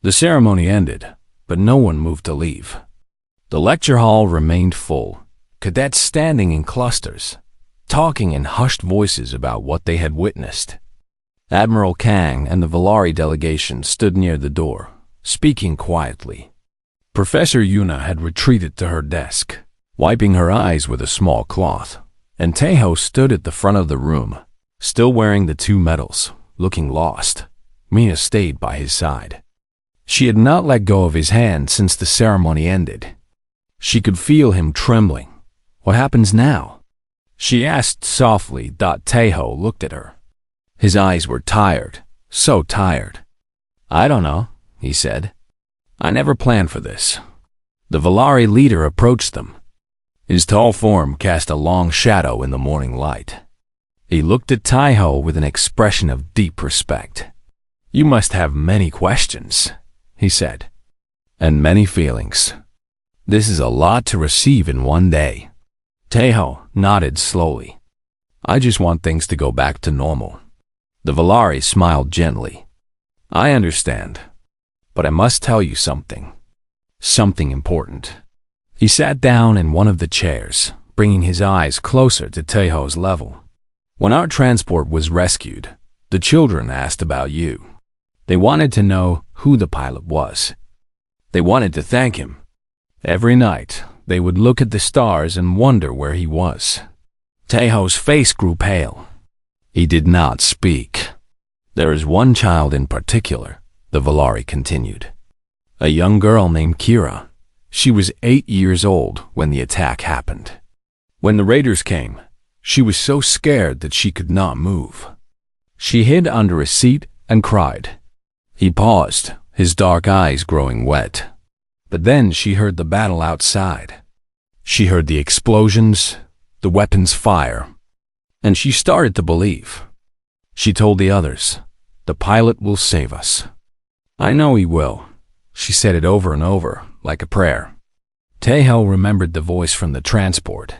The ceremony ended, but no one moved to leave. The lecture hall remained full, cadets standing in clusters, talking in hushed voices about what they had witnessed. Admiral Kang and the Valari delegation stood near the door, speaking quietly. Professor Yuna had retreated to her desk, wiping her eyes with a small cloth, and Taeho stood at the front of the room, still wearing the 2 medals, looking lost. Mina stayed by his side. She had not let go of his hand since the ceremony ended. She could feel him trembling. What happens now? She asked softly. Taeho looked at her. His eyes were tired, so tired. I don't know, he said. I never planned for this. The Valari leader approached them. His tall form cast a long shadow in the morning light. He looked at Taeho with an expression of deep respect. You must have many questions, he said, and many feelings. This is a lot to receive in one day. Taeho nodded slowly. I just want things to go back to normal. The Valari smiled gently. I understand, but I must tell you something. Something important. He sat down in one of the chairs, bringing his eyes closer to Taeho's level. When our transport was rescued, the children asked about you. They wanted to know who the pilot was. They wanted to thank him. Every night, they would look at the stars and wonder where he was. Taeho's face grew pale. He did not speak. There is one child in particular, the Valari continued. A young girl named Kira. She was 8 years old when the attack happened. When the raiders came, she was so scared that she could not move. She hid under a seat and cried. He paused, his dark eyes growing wet. But then she heard the battle outside. She heard the explosions, the weapons fire, and she started to believe. She told the others, the pilot will save us. I know he will. She said it over and over, like a prayer. Taeho remembered the voice from the transport.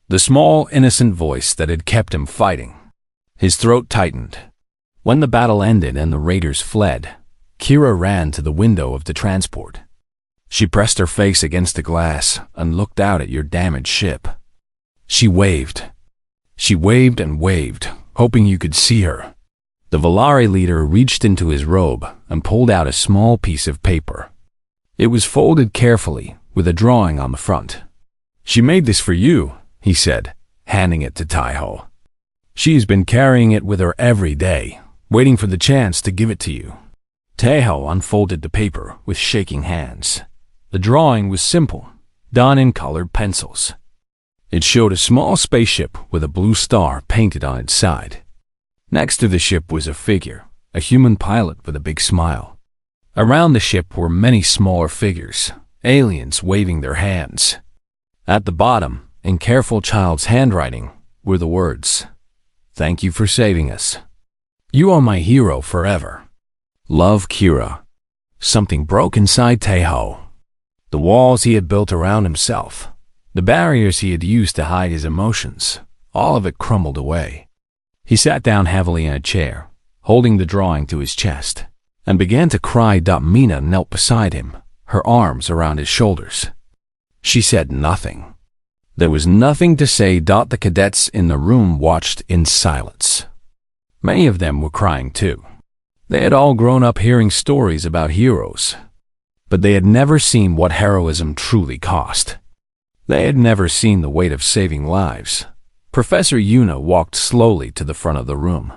The small, innocent voice that had kept him fighting. His throat tightened. When the battle ended and the raiders fled, Kira ran to the window of the transport. She pressed her face against the glass and looked out at your damaged ship. She waved. She waved and waved, hoping you could see her. The Valari leader reached into his robe and pulled out a small piece of paper. It was folded carefully, with a drawing on the front. She made this for you, he said, handing it to Taeho. She has been carrying it with her every day, waiting for the chance to give it to you. Taeho unfolded the paper with shaking hands. The drawing was simple, done in colored pencils. It showed a small spaceship with a blue star painted on its side. Next to the ship was a figure, a human pilot with a big smile. Around the ship were many smaller figures, aliens waving their hands. At the bottom, in careful child's handwriting, were the words, "Thank you for saving us. You are my hero forever. Love, Kira." Something broke inside Taeho. The walls he had built around himself, the barriers he had used to hide his emotions, all of it crumbled away. He sat down heavily in a chair, holding the drawing to his chest, and began to cry. Mina knelt beside him, her arms around his shoulders. She said nothing. There was nothing to say. The cadets in the room watched in silence. Many of them were crying too. They had all grown up hearing stories about heroes, but they had never seen what heroism truly cost. They had never seen the weight of saving lives. Professor Yuna walked slowly to the front of the room.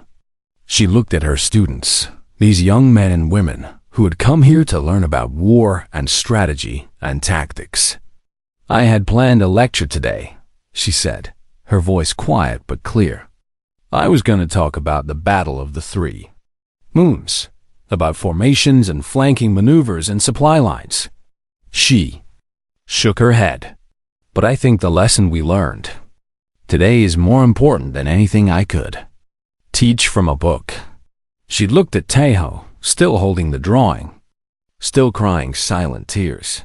She looked at her students, these young men and women who had come here to learn about war and strategy and tactics. I had planned a lecture today, she said, her voice quiet but clear. I was going to talk about the Battle of the Three Moons, about formations and flanking maneuvers and supply lines. She shook her head. But I think the lesson we learned today is more important than anything I could teach from a book. She looked at Taeho, still holding the drawing, still crying silent tears.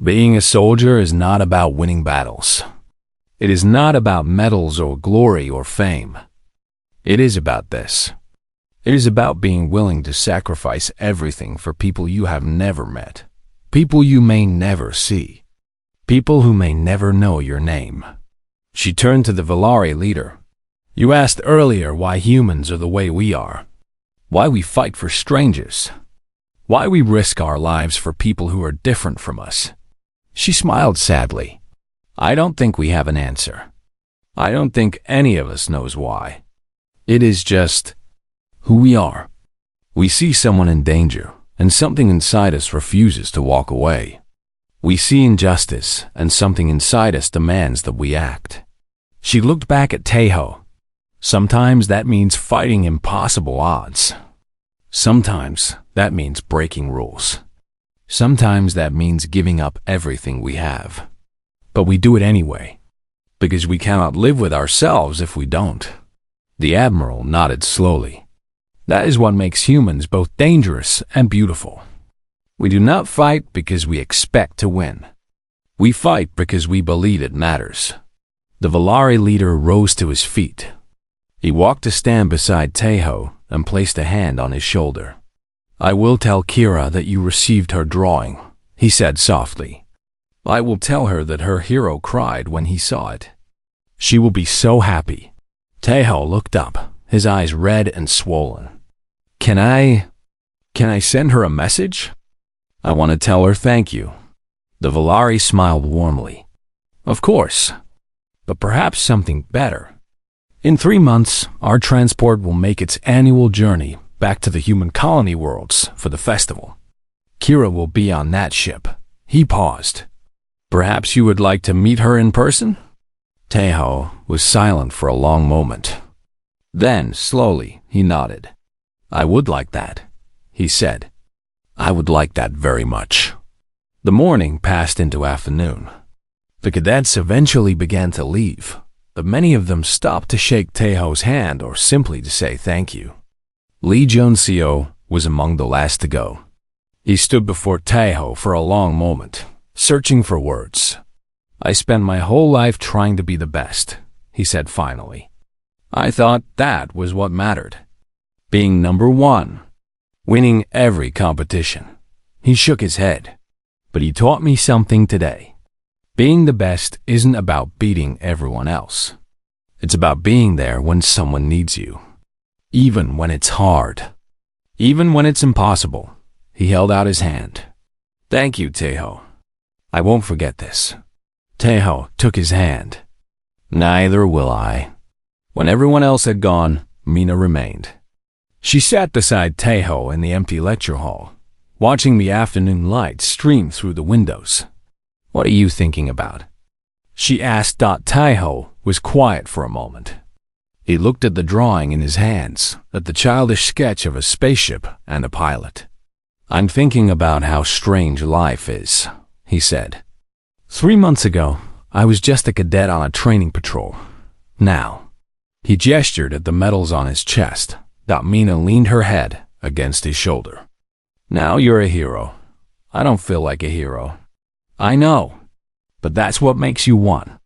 Being a soldier is not about winning battles. It is not about medals or glory or fame. It is about this. It is about being willing to sacrifice everything for people you have never met, people you may never see, people who may never know your name. She turned to the Valari leader. You asked earlier why humans are the way we are, why we fight for strangers, why we risk our lives for people who are different from us. She smiled sadly. I don't think we have an answer. I don't think any of us knows why. It is just who we are. We see someone in danger, and something inside us refuses to walk away. We see injustice, and something inside us demands that we act. She looked back at Taeho. Sometimes that means fighting impossible odds. Sometimes that means breaking rules. Sometimes that means giving up everything we have. But we do it anyway, because we cannot live with ourselves if we don't. The Admiral nodded slowly. That is what makes humans both dangerous and beautiful. We do not fight because we expect to win. We fight because we believe it matters. The Valari leader rose to his feet. He walked to stand beside Taeho and placed a hand on his shoulder. I will tell Kira that you received her drawing, he said softly. I will tell her that her hero cried when he saw it. She will be so happy. Taeho looked up, his eyes red and swollen. Can I send her a message? I want to tell her thank you. The Valari smiled warmly. Of course, but perhaps something better. In 3 months, our transport will make its annual journey back to the human colony worlds for the festival. Kira will be on that ship. He paused. Perhaps you would like to meet her in person? Taeho was silent for a long moment. Then, slowly, he nodded. I would like that, he said. I would like that very much. The morning passed into afternoon. The cadets eventually began to leave, but many of them stopped to shake Taeho's hand or simply to say thank you. Lee Jun-seo was among the last to go. He stood before Taeho for a long moment, searching for words. I spent my whole life trying to be the best, he said finally. I thought that was what mattered. Being number one, winning every competition. He shook his head. But he taught me something today. Being the best isn't about beating everyone else. It's about being there when someone needs you. Even when it's hard. Even when it's impossible. He held out his hand. Thank you, Taeho. I won't forget this. Taeho took his hand. Neither will I. When everyone else had gone, Mina remained. She sat beside Taeho in the empty lecture hall, watching the afternoon light stream through the windows. What are you thinking about? She asked. Taeho was quiet for a moment. He looked at the drawing in his hands, at the childish sketch of a spaceship and a pilot. I'm thinking about how strange life is, he said. 3 months ago, I was just a cadet on a training patrol. Now, he gestured at the medals on his chest. Mina leaned her head against his shoulder. Now you're a hero. I don't feel like a hero. I know, but that's what makes you one.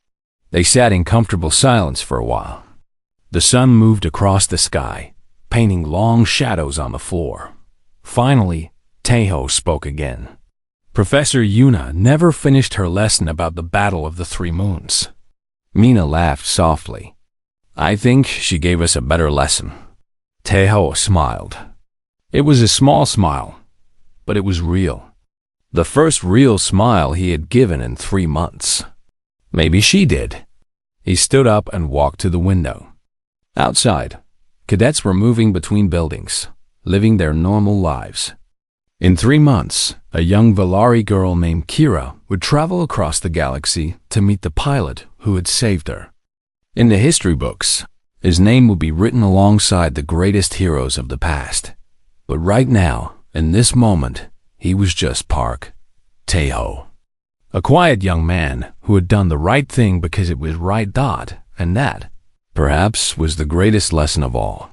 They sat in comfortable silence for a while. The sun moved across the sky, painting long shadows on the floor. Finally, Taeho spoke again. Professor Yuna never finished her lesson about the Battle of the Three Moons. Mina laughed softly. I think she gave us a better lesson. Taeho smiled. It was a small smile, but it was real. The first real smile he had given in 3 months. Maybe she did. He stood up and walked to the window. Outside, cadets were moving between buildings, living their normal lives. In 3 months, a young Valari girl named Kira would travel across the galaxy to meet the pilot who had saved her. In the history books, his name would be written alongside the greatest heroes of the past. But right now, in this moment, he was just Park Taeho. A quiet young man who had done the right thing because it was right. And that, perhaps, was the greatest lesson of all.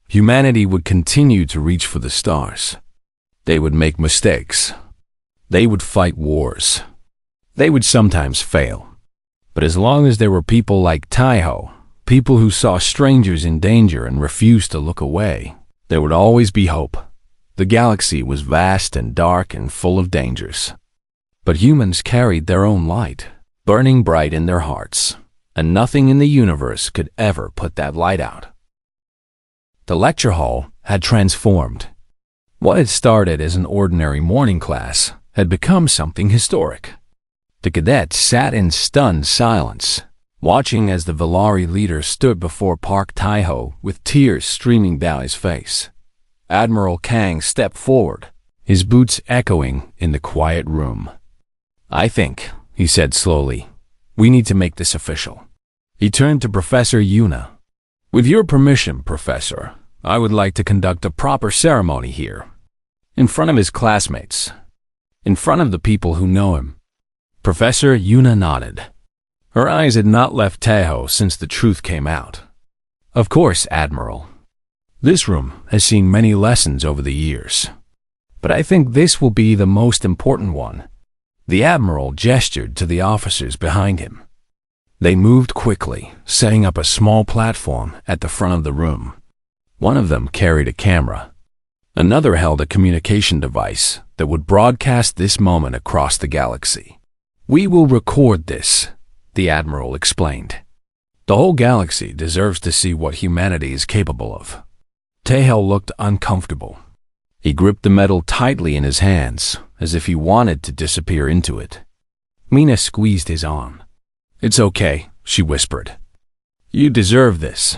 Humanity would continue to reach for the stars. They would make mistakes. They would fight wars. They would sometimes fail. But as long as there were people like Taeho, people who saw strangers in danger and refused to look away, There would always be hope. The galaxy was vast and dark and full of dangers. But humans carried their own light, burning bright in their hearts, and nothing in the universe could ever put that light out. The lecture hall had transformed. What had started as an ordinary morning class had become something historic. The cadets sat in stunned silence, watching as the Valari leader stood before Park Taiho with tears streaming down his face. Admiral Kang stepped forward, his boots echoing in the quiet room. "I think," he said slowly, "we need to make this official." He turned to Professor Yuna. "With your permission, Professor, I would like to conduct a proper ceremony here. In front of his classmates. In front of the people who know him." Professor Yuna nodded. Her eyes had not left Taiho since the truth came out. "Of course, Admiral. This room has seen many lessons over the years. But I think this will be the most important one." The Admiral gestured to the officers behind him. They moved quickly, setting up a small platform at the front of the room. One of them carried a camera. Another held a communication device that would broadcast this moment across the galaxy. "We will record this," the Admiral explained. "The whole galaxy deserves to see what humanity is capable of." Taiho looked uncomfortable. He gripped the metal tightly in his hands, as if he wanted to disappear into it. Mina squeezed his arm. "It's okay," she whispered. "You deserve this."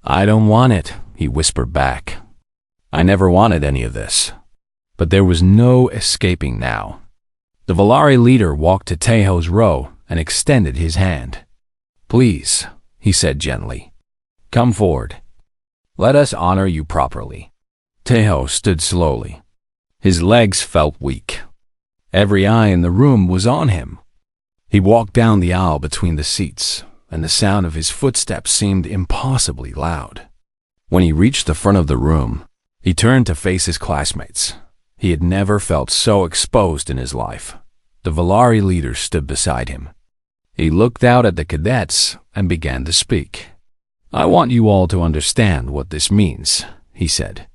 "I don't want it," he whispered back. "I never wanted any of this." But there was no escaping now. The Valari leader walked to Taiho's row and extended his hand. "Please," he said gently, "come forward. Let us honor you properly." Taiho stood slowly. His legs felt weak. Every eye in the room was on him. He walked down the aisle between the seats, and the sound of his footsteps seemed impossibly loud. When he reached the front of the room, he turned to face his classmates. He had never felt so exposed in his life. The Valari leader stood beside him. He looked out at the cadets and began to speak. "I want you all to understand what this means," he said.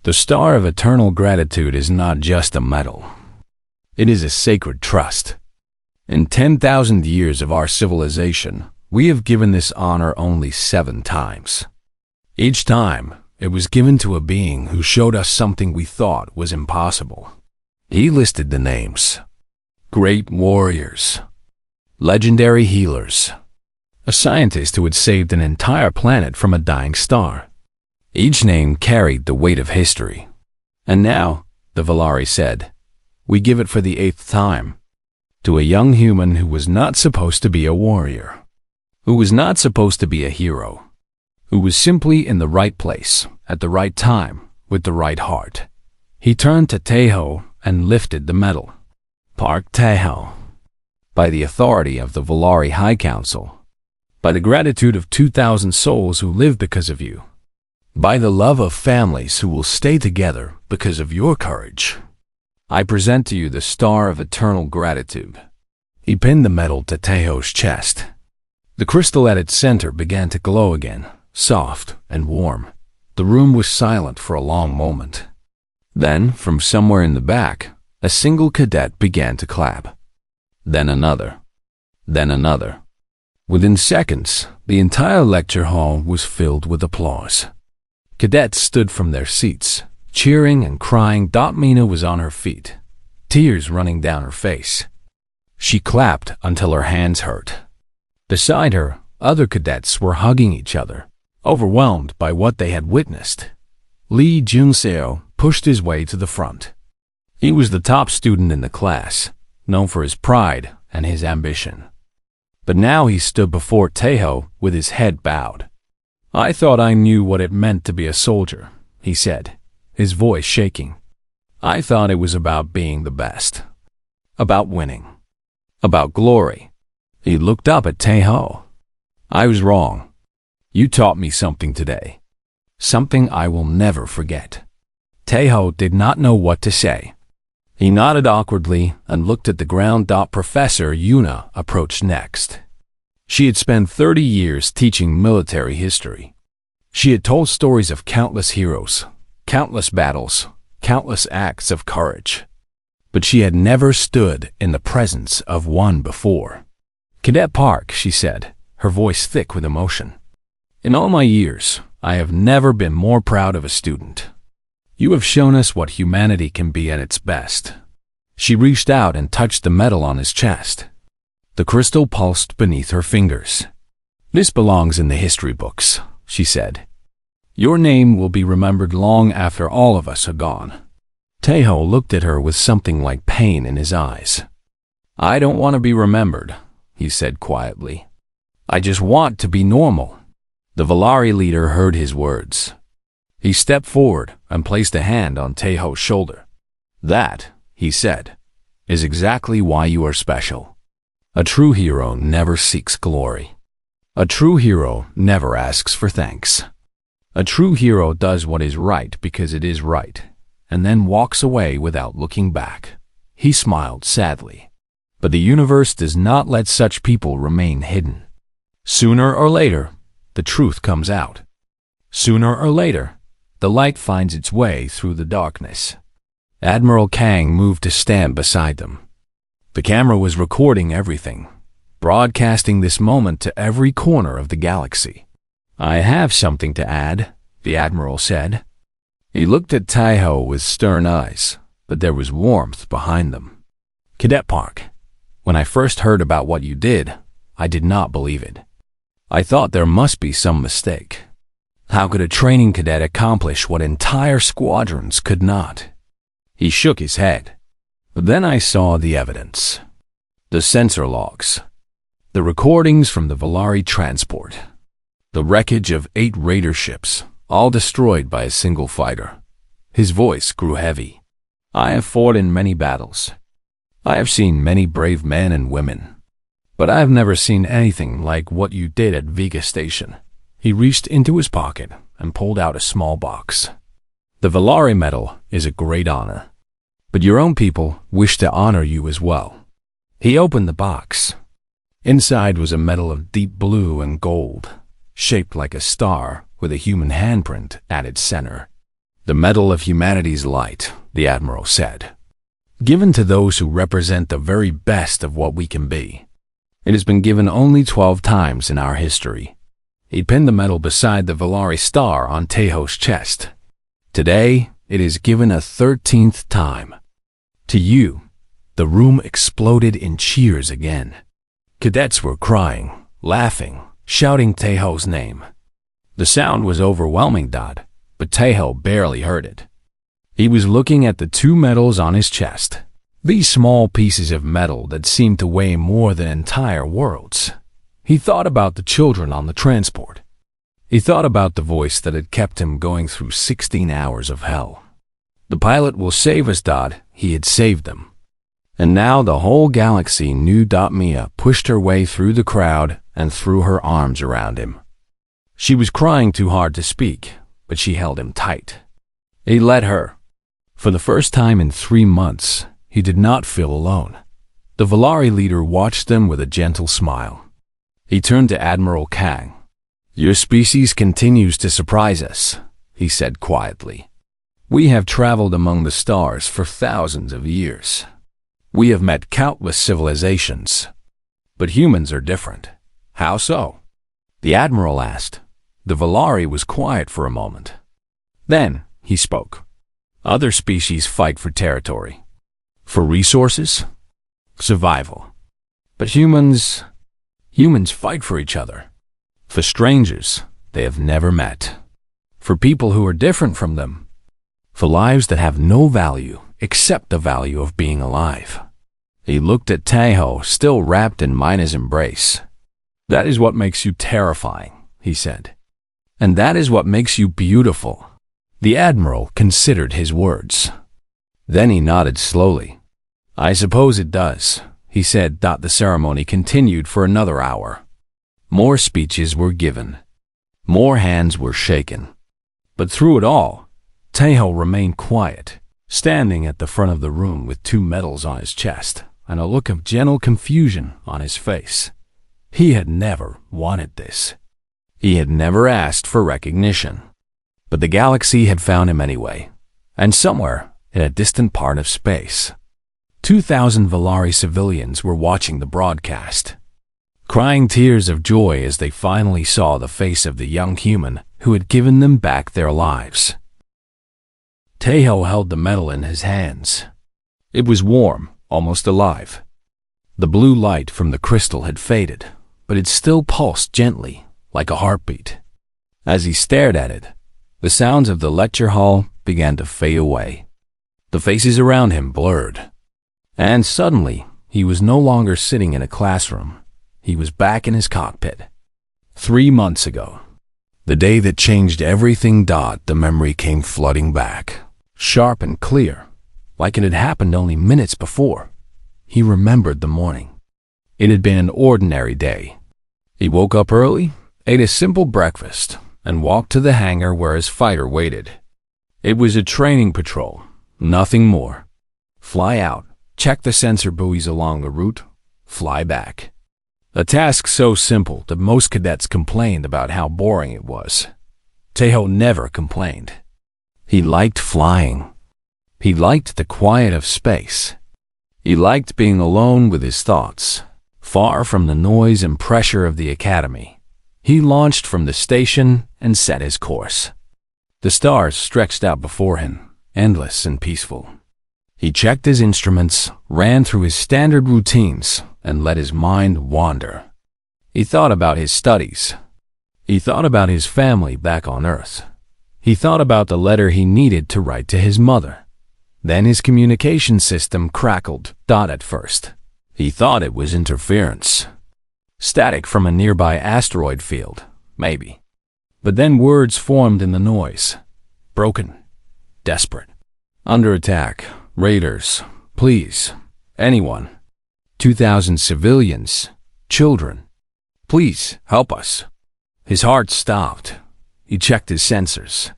"The Star of Eternal Gratitude is not just a medal. It is a sacred trust. In 10,000 years of our civilization, we have given this honor only 7 times. Each time, it was given to a being who showed us something we thought was impossible." He listed the names: great warriors, legendary healers, a scientist who had saved an entire planet from a dying star. Each name carried the weight of history. "And now," the Valari said, "we give it for the 8th time, to a young human who was not supposed to be a warrior, who was not supposed to be a hero, who was simply in the right place, at the right time, with the right heart." He turned to Taiho and lifted the medal. "Park Taiho, by the authority of the Valari High Council, by the gratitude of 2,000 souls who live because of you, by the love of families who will stay together because of your courage, I present to you the Star of Eternal Gratitude." He pinned the medal to Taiho's chest. The crystal at its center began to glow again, soft and warm. The room was silent for a long moment. Then, from somewhere in the back, a single cadet began to clap. Then another. Then another. Within seconds, the entire lecture hall was filled with applause. Cadets stood from their seats, cheering and crying. Mina was on her feet, tears running down her face. She clapped until her hands hurt. Beside her, other cadets were hugging each other, overwhelmed by what they had witnessed. Lee Junseo pushed his way to the front. He was the top student in the class, known for his pride and his ambition. But now he stood before Taiho with his head bowed. "I thought I knew what it meant to be a soldier," he said, his voice shaking. "I thought it was about being the best, about winning, about glory." He looked up at Taiho. "I was wrong. You taught me something today, something I will never forget." Taiho did not know what to say. He nodded awkwardly and looked at the ground. Professor Yuna approached next. She had spent 30 years teaching military history. She had told stories of countless heroes, countless battles, countless acts of courage. But she had never stood in the presence of one before. "Cadet Park," she said, her voice thick with emotion. "In all my years, I have never been more proud of a student. You have shown us what humanity can be at its best." She reached out and touched the medal on his chest. The crystal pulsed beneath her fingers. "This belongs in the history books," she said. "Your name will be remembered long after all of us are gone." Taeho looked at her with something like pain in his eyes. "I don't want to be remembered," he said quietly. "I just want to be normal." The Valari leader heard his words. He stepped forward and placed a hand on Taeho's shoulder. "That," he said, "is exactly why you are special. A true hero never seeks glory. A true hero never asks for thanks. A true hero does what is right because it is right, and then walks away without looking back." He smiled sadly. But the universe does not let such people remain hidden. Sooner or later, the truth comes out. Sooner or later, the light finds its way through the darkness. Admiral Kang moved to stand beside them. The camera was recording everything, broadcasting this moment to every corner of the galaxy. "I have something to add," the Admiral said. He looked at Taeho with stern eyes, but there was warmth behind them. "Cadet Park, when I first heard about what you did, I did not believe it. I thought there must be some mistake. How could a training cadet accomplish what entire squadrons could not?" He shook his head. But then I saw the evidence. The sensor logs. The recordings from the Valari transport. The wreckage of 8 raider ships, all destroyed by a single fighter. His voice grew heavy. "I have fought in many battles. I have seen many brave men and women. But I have never seen anything like what you did at Vega Station." He reached into his pocket and pulled out a small box. "The Valari medal is a great honor, but your own people wish to honor you as well." He opened the box. Inside was a medal of deep blue and gold, shaped like a star with a human handprint at its center. "The medal of humanity's light," the Admiral said. "Given to those who represent the very best of what we can be. It has been given only 12 times in our history." He pinned the medal beside the Valari star on Taeho's chest. "Today, it is given a 13th time. To you." The room exploded in cheers again. Cadets were crying, laughing, shouting Taeho's name. The sound was overwhelming, but Taeho barely heard it. He was looking at the 2 medals on his chest. These small pieces of metal that seemed to weigh more than entire worlds. He thought about the children on the transport. He thought about the voice that had kept him going through 16 hours of hell. "The pilot will save us, he had saved them." And now the whole galaxy knew Mia pushed her way through the crowd and threw her arms around him. She was crying too hard to speak, but she held him tight. He led her. For the first time in 3 months, he did not feel alone. The Valari leader watched them with a gentle smile. He turned to Admiral Kang. "Your species continues to surprise us," he said quietly. "We have traveled among the stars for thousands of years. We have met countless civilizations. But humans are different." "How so?" the Admiral asked. The Valari was quiet for a moment. Then he spoke. "Other species fight for territory, for resources, survival. But humans fight for each other, for strangers they have never met, for people who are different from them, for lives that have no value except the value of being alive." He looked at Taeho, still wrapped in Mina's embrace. "That is what makes you terrifying," he said. "And that is what makes you beautiful." The Admiral considered his words. Then he nodded slowly. "I suppose it does," he said. The ceremony continued for another hour. More speeches were given. More hands were shaken. But through it all, Taeho remained quiet, standing at the front of the room with 2 medals on his chest and a look of gentle confusion on his face. He had never wanted this. He had never asked for recognition. But the galaxy had found him anyway, and somewhere in a distant part of space, 2,000 Valari civilians were watching the broadcast, crying tears of joy as they finally saw the face of the young human who had given them back their lives. Tejo held the metal in his hands. It was warm, almost alive. The blue light from the crystal had faded, but it still pulsed gently, like a heartbeat. As he stared at it, the sounds of the lecture hall began to fade away. The faces around him blurred. And suddenly, he was no longer sitting in a classroom. He was back in his cockpit. 3 months ago. The day that changed everything. The memory came flooding back, sharp and clear, like it had happened only minutes before. He remembered the morning. It had been an ordinary day. He woke up early, ate a simple breakfast, and walked to the hangar where his fighter waited. It was a training patrol, nothing more. Fly out, check the sensor buoys along the route, fly back. A task so simple that most cadets complained about how boring it was. Tejo never complained. He liked flying. He liked the quiet of space. He liked being alone with his thoughts, far from the noise and pressure of the academy. He launched from the station and set his course. The stars stretched out before him, endless and peaceful. He checked his instruments, ran through his standard routines, and let his mind wander. He thought about his studies. He thought about his family back on Earth. He thought about the letter he needed to write to his mother. Then his communication system crackled. At first, he thought it was interference. Static from a nearby asteroid field, maybe. But then words formed in the noise. Broken. Desperate. Under attack. Raiders. Please. Anyone. 2,000 civilians. Children. Please, help us. His heart stopped. He checked his sensors.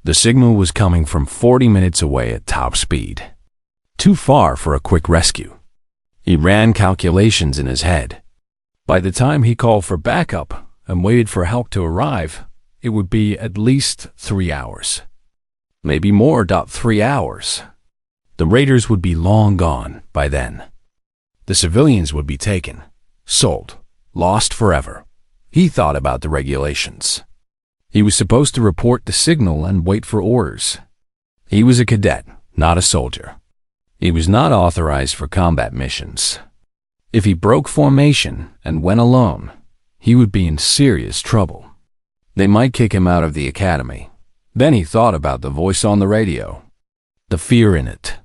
The signal was coming from 40 minutes away at top speed. Too far for a quick rescue. He ran calculations in his head. By the time he called for backup and waited for help to arrive, it would be at least 3 hours. Maybe more. 3 hours. The raiders would be long gone by then. The civilians would be taken, sold, lost forever. He thought about the regulations. He was supposed to report the signal and wait for orders. He was a cadet, not a soldier. He was not authorized for combat missions. If he broke formation and went alone, he would be in serious trouble. They might kick him out of the academy. Then he thought about the voice on the radio. The fear in it.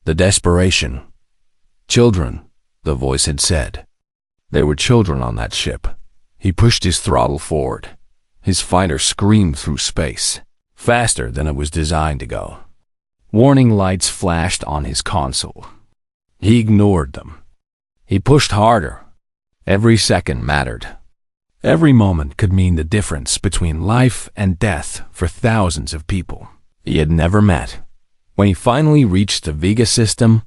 The desperation. Children, the voice had said. There were children on that ship. He pushed his throttle forward. His fighter screamed through space, faster than it was designed to go. Warning lights flashed on his console. He ignored them. He pushed harder. Every second mattered. Every moment could mean the difference between life and death for thousands of people he had never met. When he finally reached the Vega system,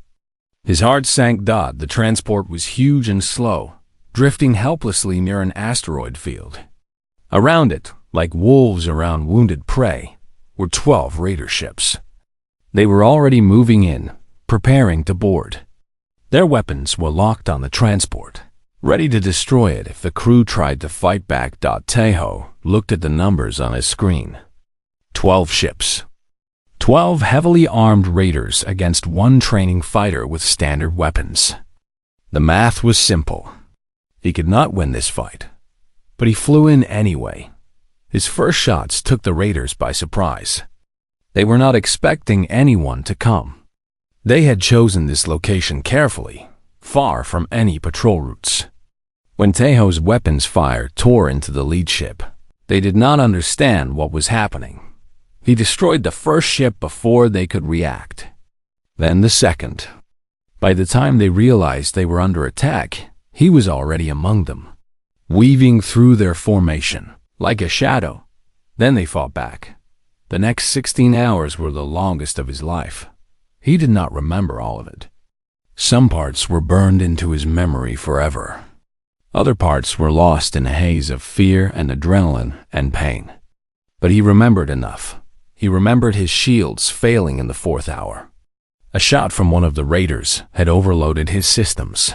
his heart sank. The transport was huge and slow, drifting helplessly near an asteroid field. Around it, like wolves around wounded prey, were 12 raider ships. They were already moving in, preparing to board. Their weapons were locked on the transport, ready to destroy it if the crew tried to fight back. Tejo looked at the numbers on his screen. 12 ships. 12 heavily armed raiders against one training fighter with standard weapons. The math was simple. He could not win this fight, but he flew in anyway. His first shots took the raiders by surprise. They were not expecting anyone to come. They had chosen this location carefully, far from any patrol routes. When Tejo's weapons fire tore into the lead ship, they did not understand what was happening. He destroyed the first ship before they could react. Then the second. By the time they realized they were under attack, he was already among them, weaving through their formation like a shadow. Then they fought back. The next 16 hours were the longest of his life. He did not remember all of it. Some parts were burned into his memory forever. Other parts were lost in a haze of fear and adrenaline and pain. But he remembered enough. He remembered his shields failing in the 4th hour. A shot from one of the raiders had overloaded his systems.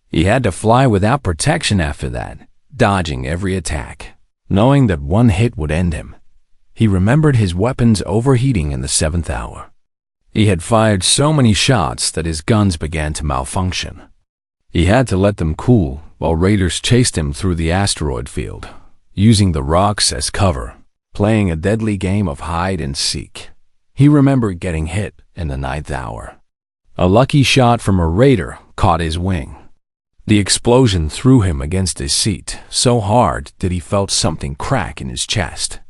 He had to fly without protection after that, dodging every attack, knowing that one hit would end him. He remembered his weapons overheating in the 7th hour. He had fired so many shots that his guns began to malfunction. He had to let them cool while raiders chased him through the asteroid field, using the rocks as cover, playing a deadly game of hide and seek. He remembered getting hit in the 9th hour. A lucky shot from a raider caught his wing. The explosion threw him against his seat so hard that he felt something crack in his chest.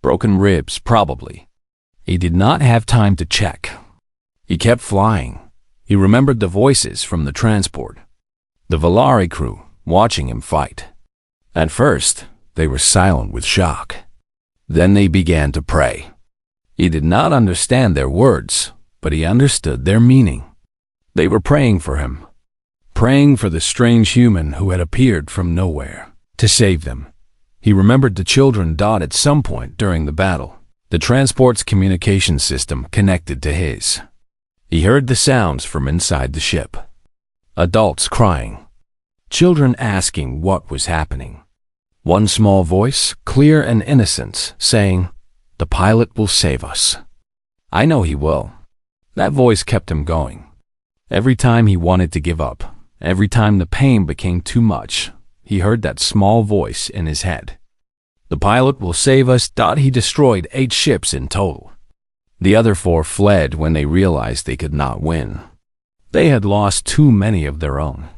Broken ribs, probably. He did not have time to check. He kept flying. He remembered the voices from the transport. The Valari crew watching him fight. At first, they were silent with shock. Then they began to pray. He did not understand their words, but he understood their meaning. They were praying for him, praying for the strange human who had appeared from nowhere to save them. He remembered the children died at some point during the battle. The transport's communication system connected to his. He heard the sounds from inside the ship. Adults crying. Children asking what was happening. One small voice, clear and innocent, saying, "The pilot will save us. I know he will." That voice kept him going. Every time he wanted to give up, every time the pain became too much, he heard that small voice in his head. The pilot will save us. He destroyed 8 ships in total. The other 4 fled when they realized they could not win. They had lost too many of their own.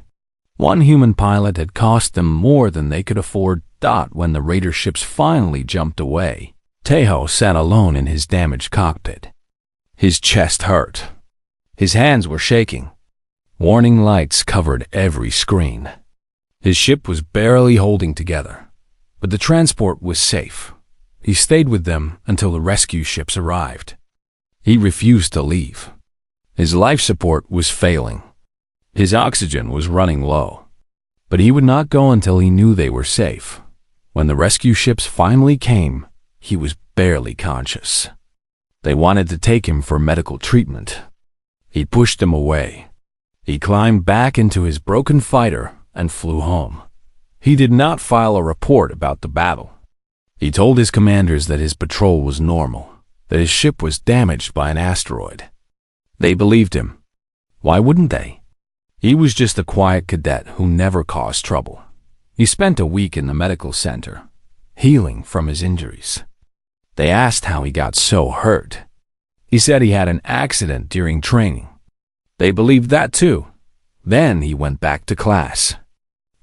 One human pilot had cost them more than they could afford. When the raider ships finally jumped away, Tejo sat alone in his damaged cockpit. His chest hurt. His hands were shaking. Warning lights covered every screen. His ship was barely holding together, but the transport was safe. He stayed with them until the rescue ships arrived. He refused to leave. His life support was failing. His oxygen was running low. But he would not go until he knew they were safe. When the rescue ships finally came, he was barely conscious. They wanted to take him for medical treatment. He pushed them away. He climbed back into his broken fighter and flew home. He did not file a report about the battle. He told his commanders that his patrol was normal, that his ship was damaged by an asteroid. They believed him. Why wouldn't they? He was just a quiet cadet who never caused trouble. He spent a week in the medical center, healing from his injuries. They asked how he got so hurt. He said he had an accident during training. They believed that too. Then he went back to class.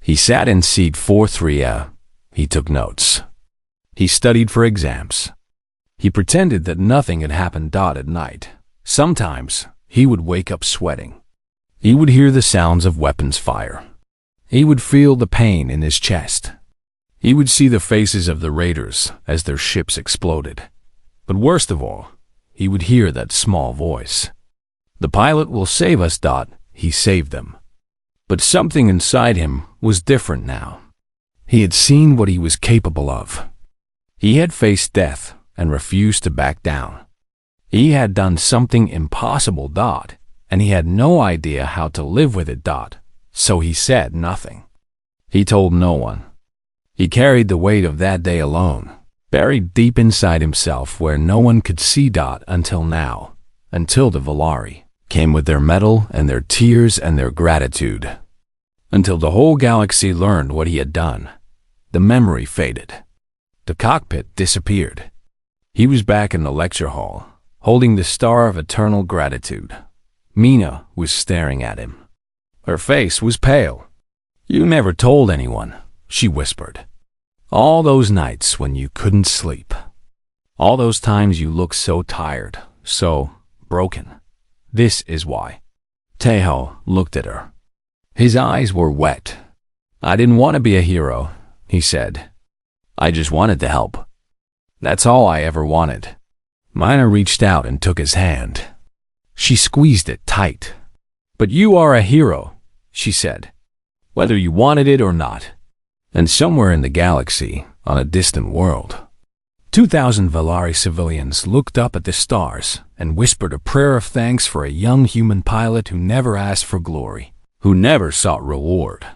He sat in seat 4-3A. He took notes. He studied for exams. He pretended that nothing had happened at night. Sometimes he would wake up sweating. He would hear the sounds of weapons fire. He would feel the pain in his chest. He would see the faces of the raiders as their ships exploded. But worst of all, he would hear that small voice. The pilot will save us. He saved them. But something inside him was different now. He had seen what he was capable of. He had faced death and refused to back down. He had done something impossible. And he had no idea how to live with it. So he said nothing. He told no one. He carried the weight of that day alone, buried deep inside himself where no one could see until now, until the Valari came with their metal and their tears and their gratitude. Until the whole galaxy learned what he had done. The memory faded. The cockpit disappeared. He was back in the lecture hall, holding the star of eternal gratitude. Mina was staring at him. Her face was pale. "You never told anyone," she whispered. "All those nights when you couldn't sleep. All those times you looked so tired, so broken. This is why." Tejo looked at her. His eyes were wet. "I didn't want to be a hero," he said. "I just wanted to help. That's all I ever wanted." Mina reached out and took his hand. She squeezed it tight. "But you are a hero," she said, "whether you wanted it or not." And somewhere in the galaxy, on a distant world, 2,000 Valari civilians looked up at the stars and whispered a prayer of thanks for a young human pilot who never asked for glory, who never sought reward,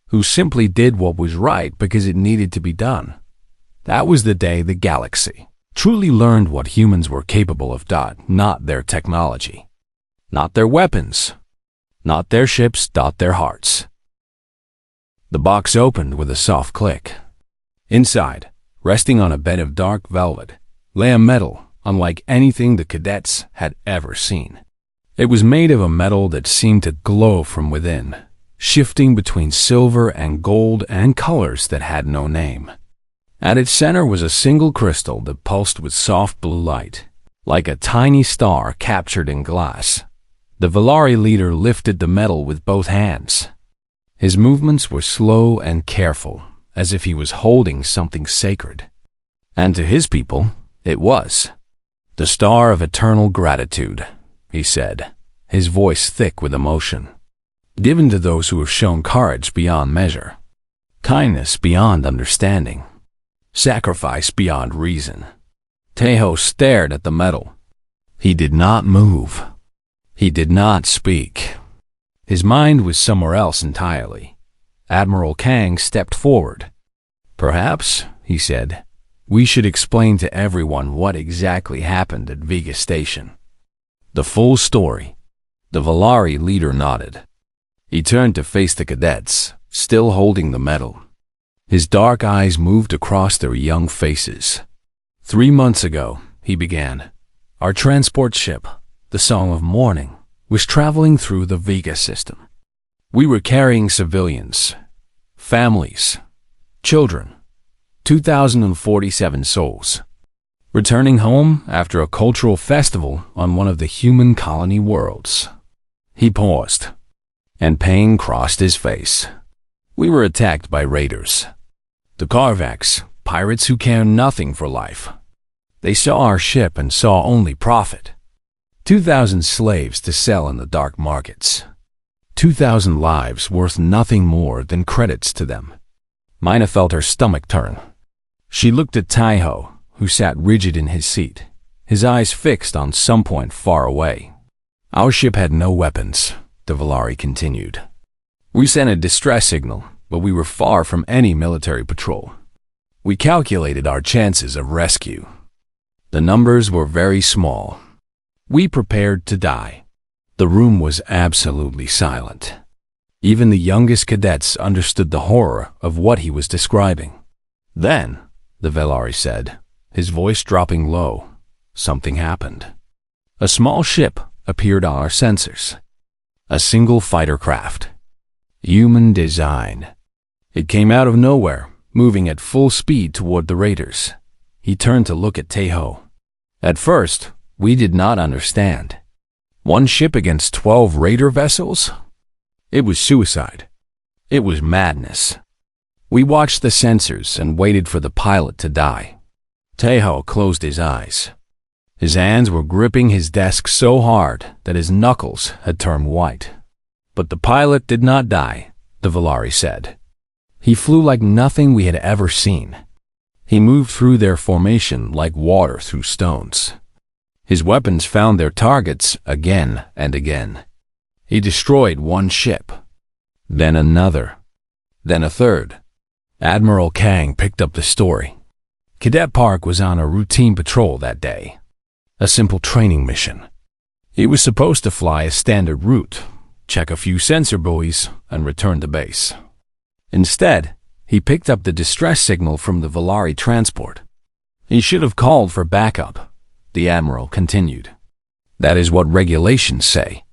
who simply did what was right because it needed to be done. That was the day the galaxy truly learned what humans were capable of. Not their technology, not their weapons, not their ships, their hearts. The box opened with a soft click. Inside, resting on a bed of dark velvet, lay a metal unlike anything the cadets had ever seen. It was made of a metal that seemed to glow from within, shifting between silver and gold and colors that had no name. At its center was a single crystal that pulsed with soft blue light, like a tiny star captured in glass. The Valari leader lifted the metal with both hands. His movements were slow and careful, as if he was holding something sacred. And to his people, it was. "The star of eternal gratitude," he said, his voice thick with emotion. "Given to those who have shown courage beyond measure, kindness beyond understanding, sacrifice beyond reason." Tejo stared at the metal. He did not move. He did not speak. His mind was somewhere else entirely. Admiral Kang stepped forward. "Perhaps," he said, "we should explain to everyone what exactly happened at Vega Station. The full story." The Valari leader nodded. He turned to face the cadets, still holding the metal. His dark eyes moved across their young faces. 3 months ago, he began, our transport ship, the Song of Morning, was traveling through the Vega system. We were carrying civilians, families, children, 2,047 souls, returning home after a cultural festival on one of the human colony worlds. He paused, and pain crossed his face. We were attacked by raiders. The Karvax, pirates who care nothing for life. They saw our ship and saw only profit. 2,000 slaves to sell in the dark markets. 2,000 lives worth nothing more than credits to them. Mina felt her stomach turn. She looked at Tejo, who sat rigid in his seat, his eyes fixed on some point far away. Our ship had no weapons, the Valari continued. We sent a distress signal, but we were far from any military patrol. We calculated our chances of rescue. The numbers were very small. We prepared to die. The room was absolutely silent. Even the youngest cadets understood the horror of what he was describing. Then, the Valari said, his voice dropping low, something happened. A small ship appeared on our sensors. A single fighter craft. Human design. It came out of nowhere, moving at full speed toward the raiders. He turned to look at Tejo. At first, we did not understand. One ship against 12 raider vessels? It was suicide. It was madness. We watched the sensors and waited for the pilot to die. Tejo closed his eyes. His hands were gripping his desk so hard that his knuckles had turned white. But the pilot did not die, the Valari said. He flew like nothing we had ever seen. He moved through their formation like water through stones. His weapons found their targets again and again. He destroyed one ship, then another, then a third. Admiral Kang picked up the story. Cadet Park was on a routine patrol that day. A simple training mission. He was supposed to fly a standard route, check a few sensor buoys, and return to base. Instead, he picked up the distress signal from the Valari transport. He should have called for backup, the Admiral continued. That is what regulations say.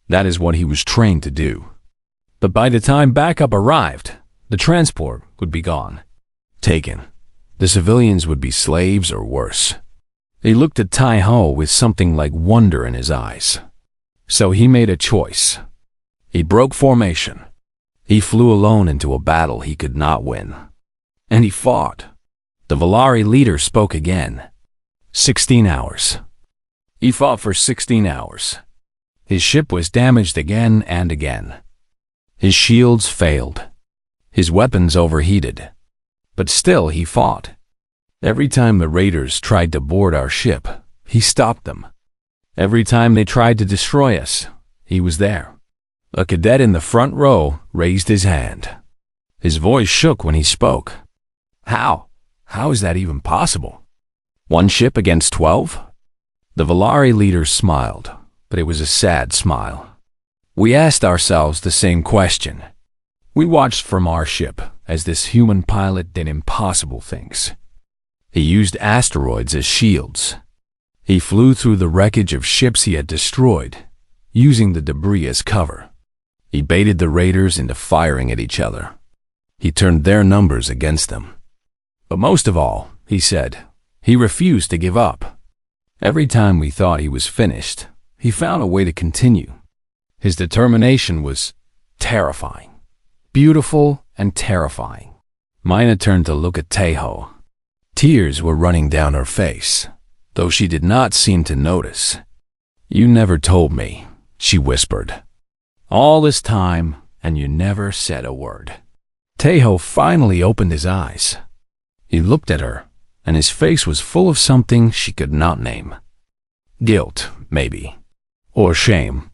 That is what he was trained to do. But by the time backup arrived, the transport would be gone. Taken. The civilians would be slaves or worse. He looked at Tejo with something like wonder in his eyes. So he made a choice. He broke formation. He flew alone into a battle he could not win. And he fought. The Valari leader spoke again. 16 hours. He fought for 16 hours. His ship was damaged again and again. His shields failed. His weapons overheated. But still he fought. Every time the raiders tried to board our ship, he stopped them. Every time they tried to destroy us, he was there. A cadet in the front row raised his hand. His voice shook when he spoke. How? How is that even possible? 1 ship against 12? The Valari leader smiled, but it was a sad smile. We asked ourselves the same question. We watched from our ship as this human pilot did impossible things. He used asteroids as shields. He flew through the wreckage of ships he had destroyed, using the debris as cover. He baited the raiders into firing at each other. He turned their numbers against them. But most of all, he said, he refused to give up. Every time we thought he was finished, he found a way to continue. His determination was terrifying. Beautiful and terrifying. Mina turned to look at Tejo. Tears were running down her face, though she did not seem to notice. You never told me, she whispered. All this time, and you never said a word. Tejo finally opened his eyes. He looked at her, and his face was full of something she could not name. Guilt, maybe. Or shame.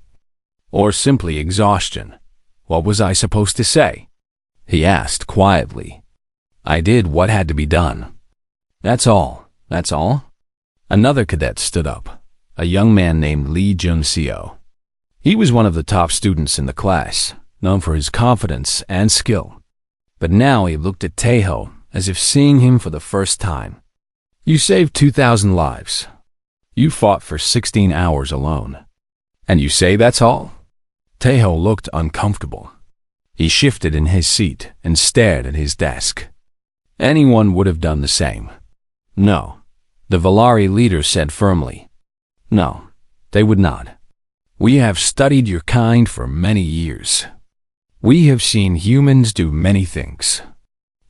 Or simply exhaustion. What was I supposed to say? He asked quietly. I did what had to be done. That's all. That's all? Another cadet stood up, a young man named Lee Jun-seo. He was one of the top students in the class, known for his confidence and skill. But now he looked at Tejo as if seeing him for the first time. You saved 2,000 lives. You fought for 16 hours alone. And you say that's all? Tejo looked uncomfortable. He shifted in his seat and stared at his desk. Anyone would have done the same. No, the Valari leader said firmly. No, they would not. We have studied your kind for many years. We have seen humans do many things.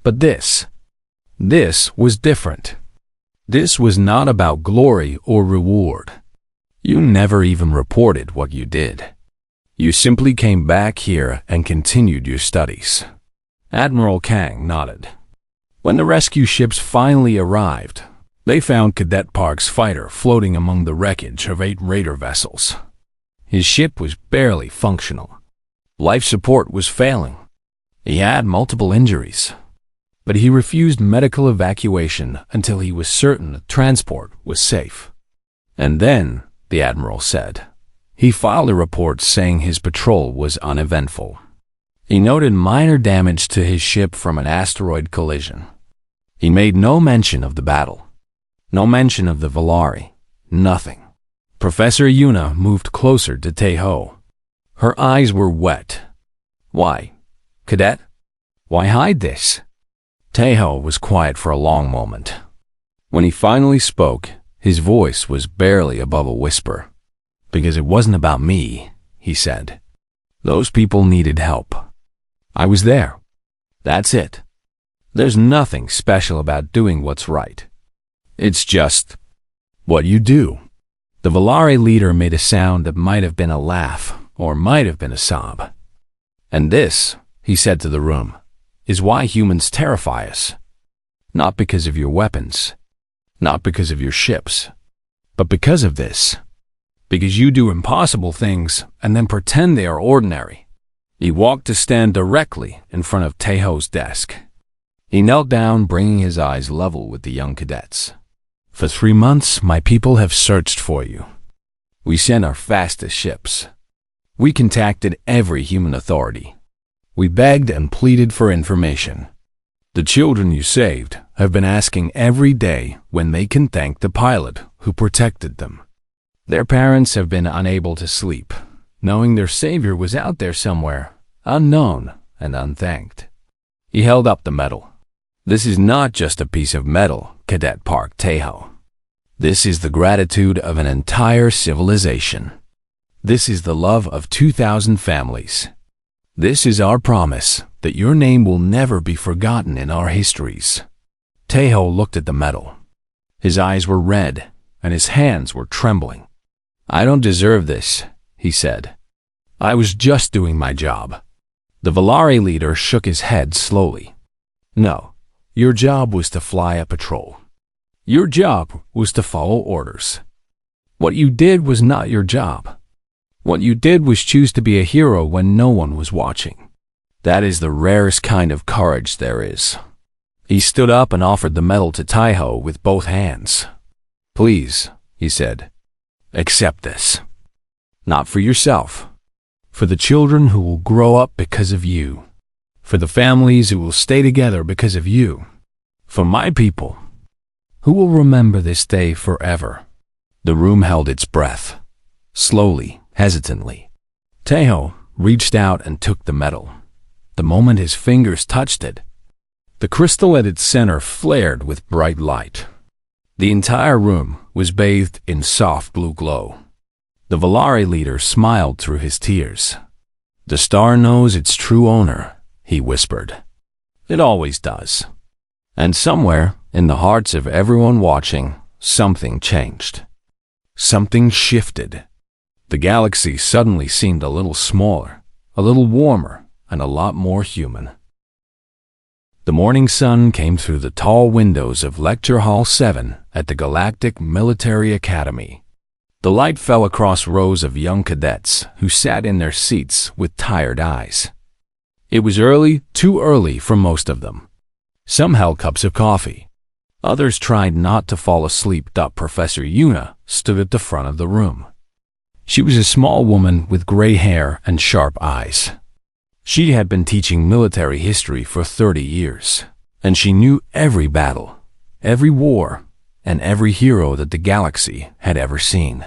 But this was different. This was not about glory or reward. You never even reported what you did. You simply came back here and continued your studies. Admiral Kang nodded. When the rescue ships finally arrived, they found Cadet Park's fighter floating among the wreckage of 8 raider vessels. His ship was barely functional. Life support was failing. He had multiple injuries. But he refused medical evacuation until he was certain the transport was safe. And then, the Admiral said, he filed a report saying his patrol was uneventful. He noted minor damage to his ship from an asteroid collision. He made no mention of the battle. No mention of the Valari. Nothing. Professor Yuna moved closer to Tejo. Her eyes were wet. Why? Cadet? Why hide this? Tejo was quiet for a long moment. When he finally spoke, his voice was barely above a whisper. Because it wasn't about me, he said. Those people needed help. I was there. That's it. There's nothing special about doing what's right. It's just what you do. The Valari leader made a sound that might have been a laugh or might have been a sob. And this, he said to the room, is why humans terrify us. Not because of your weapons, not because of your ships, but because of this. Because you do impossible things and then pretend they are ordinary. He walked to stand directly in front of Tejo's desk. He knelt down, bringing his eyes level with the young cadets. For 3 months, my people have searched for you. We sent our fastest ships. We contacted every human authority. We begged and pleaded for information. The children you saved have been asking every day when they can thank the pilot who protected them. Their parents have been unable to sleep, knowing their savior was out there somewhere, unknown and unthanked. He held up the medal. This is not just a piece of metal, Cadet Park Tejo. This is the gratitude of an entire civilization. This is the love of 2,000 families. This is our promise that your name will never be forgotten in our histories. Tejo looked at the medal. His eyes were red, and his hands were trembling. I don't deserve this, he said. I was just doing my job. The Valari leader shook his head slowly. No, your job was to fly a patrol. Your job was to follow orders. What you did was not your job. What you did was choose to be a hero when no one was watching. That is the rarest kind of courage there is. He stood up and offered the medal to Taiho with both hands. Please, he said, accept this. Not for yourself. For the children who will grow up because of you. For the families who will stay together because of you. For my people, who will remember this day forever. The room held its breath. Slowly, hesitantly. Taiho reached out and took the medal. The moment his fingers touched it, the crystal at its center flared with bright light. The entire room was bathed in soft blue glow. The Valari leader smiled through his tears. The star knows its true owner, he whispered. It always does. And somewhere, in the hearts of everyone watching, something changed. Something shifted. The galaxy suddenly seemed a little smaller, a little warmer, and a lot more human. The morning sun came through the tall windows of Lecture Hall 7 at the Galactic Military Academy. The light fell across rows of young cadets who sat in their seats with tired eyes. It was early, too early for most of them. Some held cups of coffee. Others tried not to fall asleep. Professor Yuna stood at the front of the room. She was a small woman with gray hair and sharp eyes. She had been teaching military history for 30 years, and she knew every battle, every war, and every hero that the galaxy had ever seen.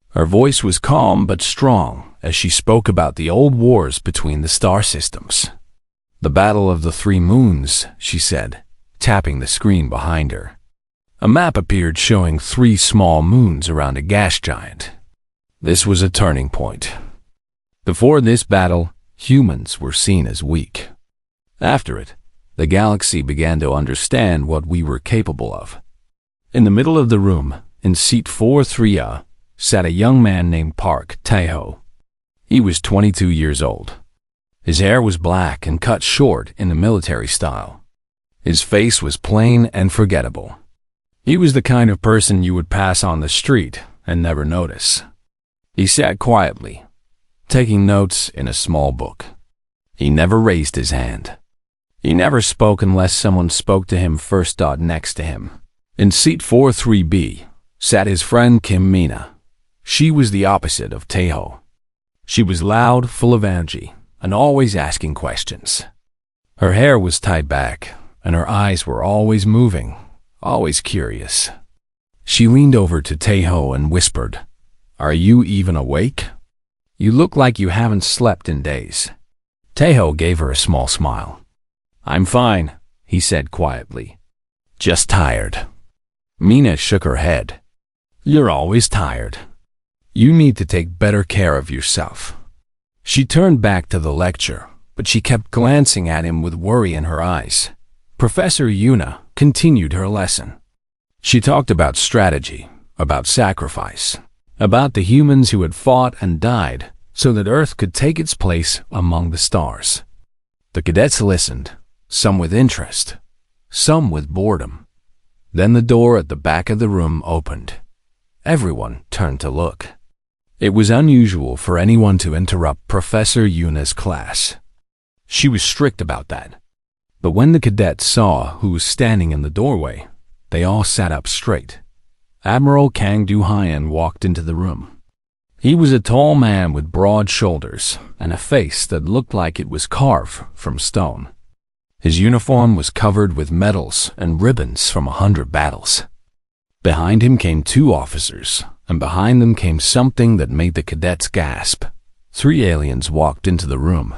Her voice was calm but strong as she spoke about the old wars between the star systems. The Battle of the Three Moons, she said, tapping the screen behind her. A map appeared showing 3 small moons around a gas giant. This was a turning point. Before this battle, humans were seen as weak. After it, the galaxy began to understand what we were capable of. In the middle of the room, in seat 4-3A, sat a young man named Park Taiho. He was 22 years old. His hair was black and cut short in the military style. His face was plain and forgettable. He was the kind of person you would pass on the street and never notice. He sat quietly, taking notes in a small book. He never raised his hand. He never spoke unless someone spoke to him first. Next to him, in seat 4-3B, sat his friend Kim Mina. She was the opposite of Taiho. She was loud, full of energy, and always asking questions. Her hair was tied back, and her eyes were always moving, always curious. She leaned over to Taiho and whispered, "Are you even awake? You look like you haven't slept in days." Taiho gave her a small smile. "I'm fine," he said quietly. "Just tired." Mina shook her head. "You're always tired. You need to take better care of yourself." She turned back to the lecture, but she kept glancing at him with worry in her eyes. Professor Yuna continued her lesson. She talked about strategy, about sacrifice, about the humans who had fought and died so that Earth could take its place among the stars. The cadets listened, some with interest, some with boredom. Then the door at the back of the room opened. Everyone turned to look. It was unusual for anyone to interrupt Professor Yuna's class. She was strict about that. But when the cadets saw who was standing in the doorway, they all sat up straight. Admiral Kang Du-Hyan walked into the room. He was a tall man with broad shoulders and a face that looked like it was carved from stone. His uniform was covered with medals and ribbons from 100 battles. Behind him came 2 officers, and behind them came something that made the cadets gasp. 3 aliens walked into the room.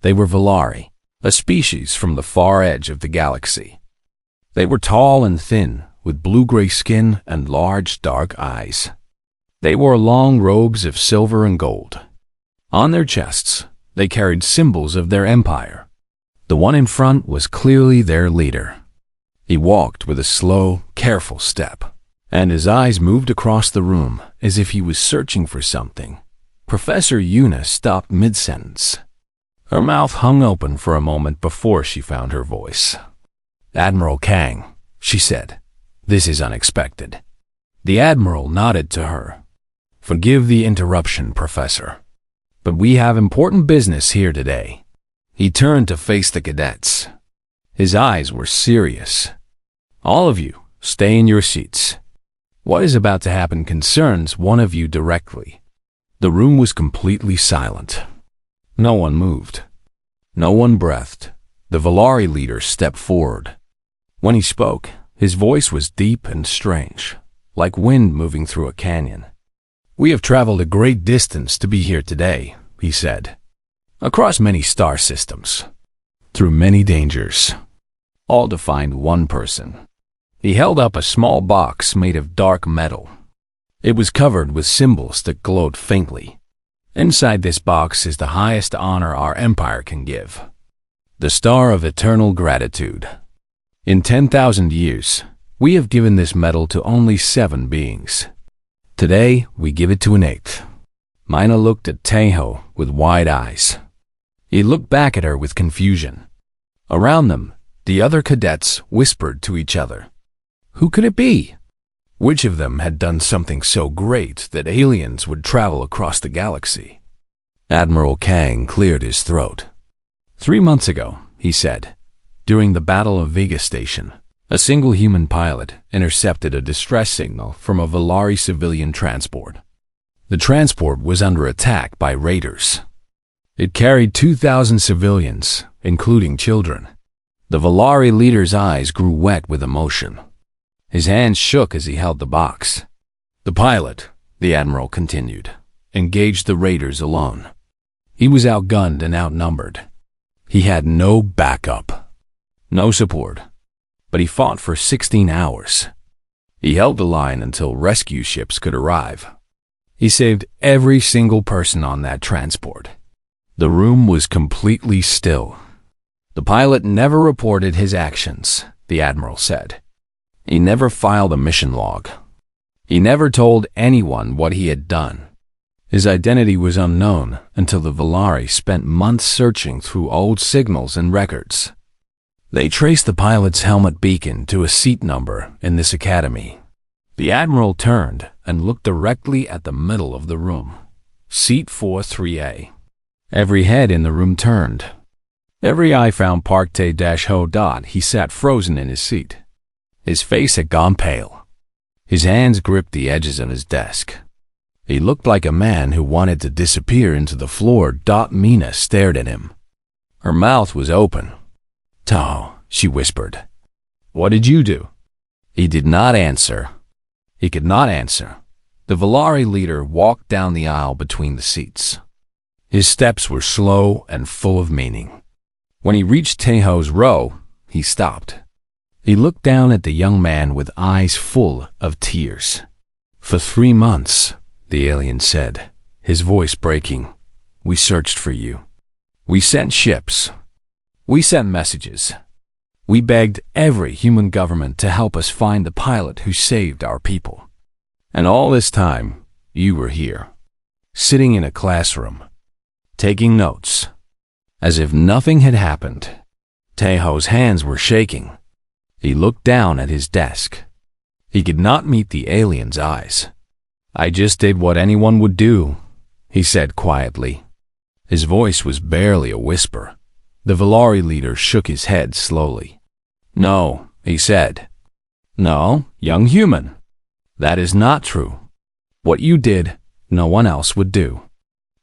They were Valari, a species from the far edge of the galaxy. They were tall and thin, with blue-gray skin and large, dark eyes. They wore long robes of silver and gold. On their chests, they carried symbols of their empire. The one in front was clearly their leader. He walked with a slow, careful step, and his eyes moved across the room as if he was searching for something. Professor Yuna stopped mid-sentence. Her mouth hung open for a moment before she found her voice. "Admiral Kang," she said, This is unexpected. The Admiral nodded to her. Forgive the interruption, Professor, but we have important business here today. He turned to face the cadets. His eyes were serious. All of you, stay in your seats. What is about to happen concerns one of you directly. The room was completely silent. No one moved. No one breathed. The Valari leader stepped forward. When he spoke, his voice was deep and strange, like wind moving through a canyon. We have traveled a great distance to be here today, he said. Across many star systems, through many dangers, all to find one person. He held up a small box made of dark metal. It was covered with symbols that glowed faintly. Inside this box is the highest honor our empire can give, the Star of Eternal Gratitude. In 10,000 years, we have given this medal to only 7 beings. Today, we give it to an 8th. Mina looked at Tejo with wide eyes. He looked back at her with confusion. Around them, the other cadets whispered to each other. Who could it be? Which of them had done something so great that aliens would travel across the galaxy? Admiral Kang cleared his throat. 3 months ago, he said, during the Battle of Vega Station, a single human pilot intercepted a distress signal from a Valari civilian transport. The transport was under attack by raiders. It carried 2,000 civilians, including children. The Valari leader's eyes grew wet with emotion. His hands shook as he held the box. The pilot, the Admiral continued, engaged the raiders alone. He was outgunned and outnumbered. He had no backup, no support, but he fought for 16 hours. He held the line until rescue ships could arrive. He saved every single person on that transport. The room was completely still. The pilot never reported his actions, the Admiral said. He never filed a mission log. He never told anyone what he had done. His identity was unknown until the Valari spent months searching through old signals and records. They traced the pilot's helmet beacon to a seat number in this academy. The Admiral turned and looked directly at the middle of the room. Seat 43A. Every head in the room turned. Every eye found Parkte-Ho. He sat frozen in his seat. His face had gone pale. His hands gripped the edges of his desk. He looked like a man who wanted to disappear into the floor. Mina stared at him. Her mouth was open. Taho, she whispered. What did you do? He did not answer. He could not answer. The Valari leader walked down the aisle between the seats. His steps were slow and full of meaning. When he reached Tejo's row, he stopped. He looked down at the young man with eyes full of tears. For 3 months, the alien said, his voice breaking, we searched for you. We sent ships. We sent messages. We begged every human government to help us find the pilot who saved our people. And all this time, you were here, sitting in a classroom, taking notes, as if nothing had happened. Tejo's hands were shaking. He looked down at his desk. He could not meet the alien's eyes. I just did what anyone would do, he said quietly. His voice was barely a whisper. The Valari leader shook his head slowly. No, he said. No, young human. That is not true. What you did, no one else would do.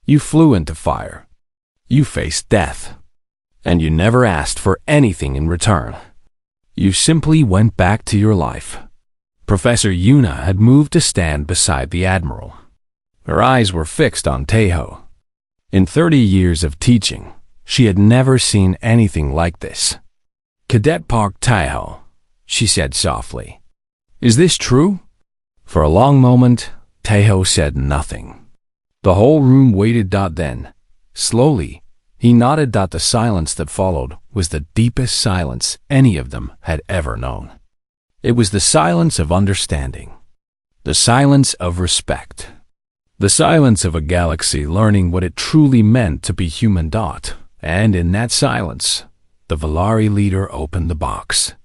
You flew into fire. You faced death. And you never asked for anything in return. You simply went back to your life. Professor Yuna had moved to stand beside the Admiral. Her eyes were fixed on Tejo. In 30 years of teaching, she had never seen anything like this. Cadet Park Tejo, she said softly. Is this true? For a long moment, Tejo said nothing. The whole room waited. Then, slowly, he nodded. The silence that followed was the deepest silence any of them had ever known. It was the silence of understanding, the silence of respect, the silence of a galaxy learning what it truly meant to be human. And in that silence, the Valari leader opened the box.